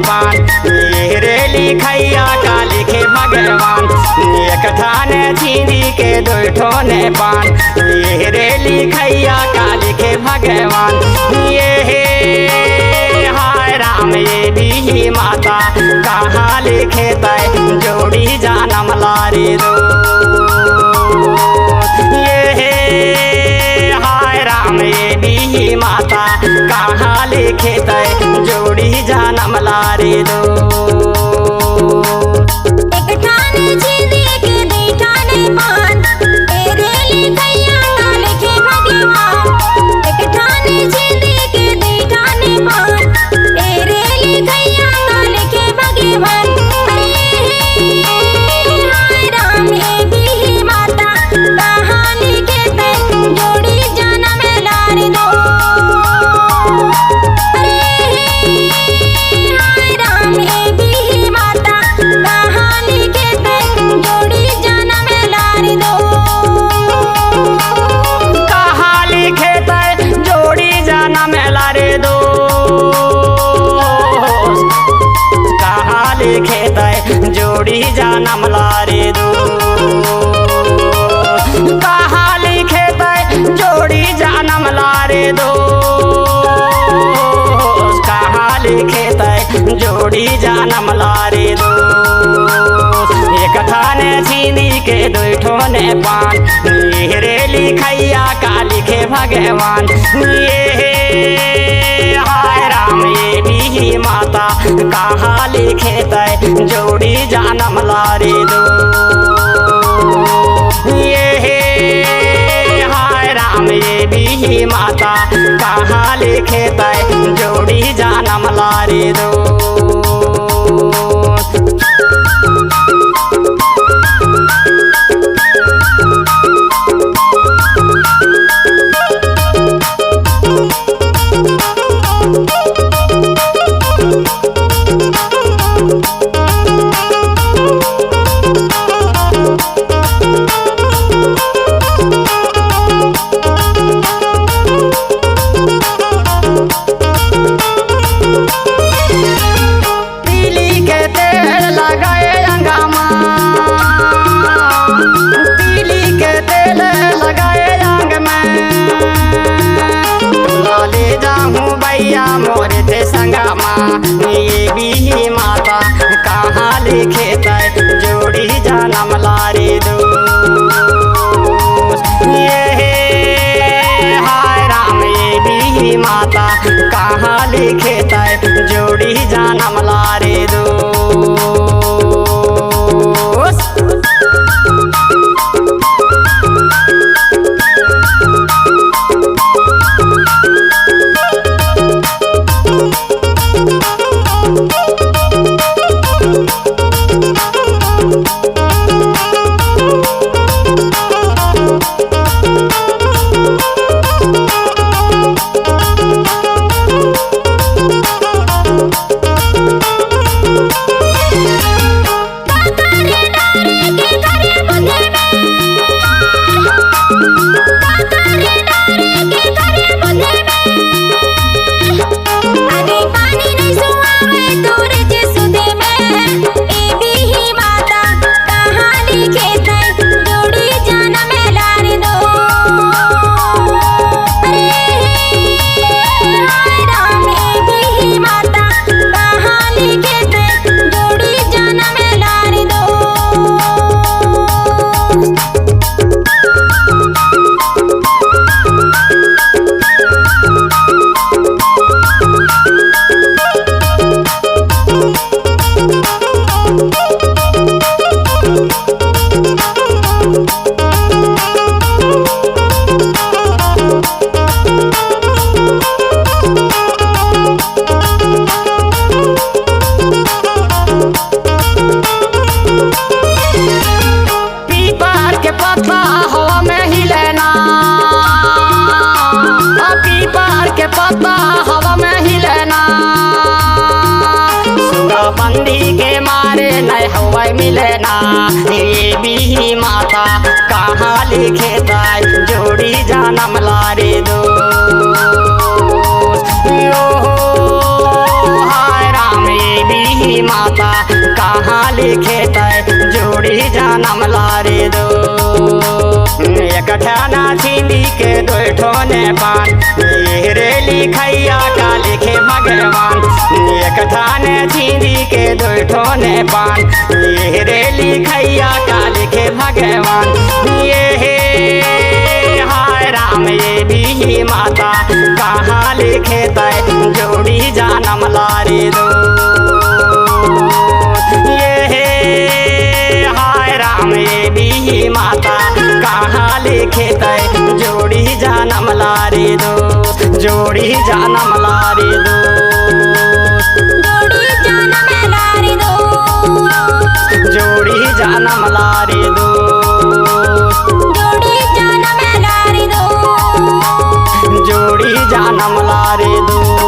पान ये रेली खैया का लिखे भगवान। एक थाने छींदी के दो ठोने पान ये रेली खैया का लिखे भगवान। ये हे हाय राम ये भी माता कहाँ लिखे तय जोड़ी जानम लारी दो। ये हे हाय राम ये भी माता कहाँ लिखे तय जोड़ी जानम लारी दो। एक ठाने छींदी के दो ठाने पान ए रेली खैया का लिखे भगवान। एक ठाने छींदी के दो ठाने पान ए रेली खैया का लिखे भगवान। हाय राम ये भी माता कहाँ लिखे तय जोड़ी जानम लारी दो। लिखे तय जोड़ी जानम लारी दो। कहाँ लिखे तय जोड़ी जानम लारी दो। कहाँ लिखे तय जोड़ी जानम लारी दो। एक थाने छींदी के दो ठोने पान ये रेली खैया का लिखे भगवान। ये हाय राम ये भी माता कहाँ लिखे तय जोड़ी जानम लारी दो। ये हे हाय राम ये भी माता कहाँ लिखे तय जोड़ी जानम लारी दो। मोर थे संगमा ये भी माता कहाँ लिखे तय जोड़ी जानम लारी दो। ये हे हाय राम ये भी माता कहाँ लिखे तय जोड़ी जानम लारी दो। बंदी के मारे नहीं हवा मिले ना, ये भी माता कहाँ लिखे ताय जोड़ी जन्म लारे दो। हाय राम ये भी माता कहाँ लिखे ताय जोड़ी जन्म लारे दो। एक ठाना छिंदी के दो ठोने पान, ये रे लिखैया का लिखे भगवान। एक ठाने छिंदी के दो ठोने पान, ये रे लिखैया का लिखे भगवान। ये हे हाय राम ये भी माता कहाँ लिखे तय जोड़ी जन्म लारे दो। ये हे हाय राम ये भी माता कहाँ लिखे तय जोड़ी जन्म लारे दो, जोड़ी जन्म लारे दो, जोड़ी जन्म लारे दो, जोड़ी जन्म लारे दो, जोड़ी जन्म लारे दो, जोड़ी जन्म लारे दो।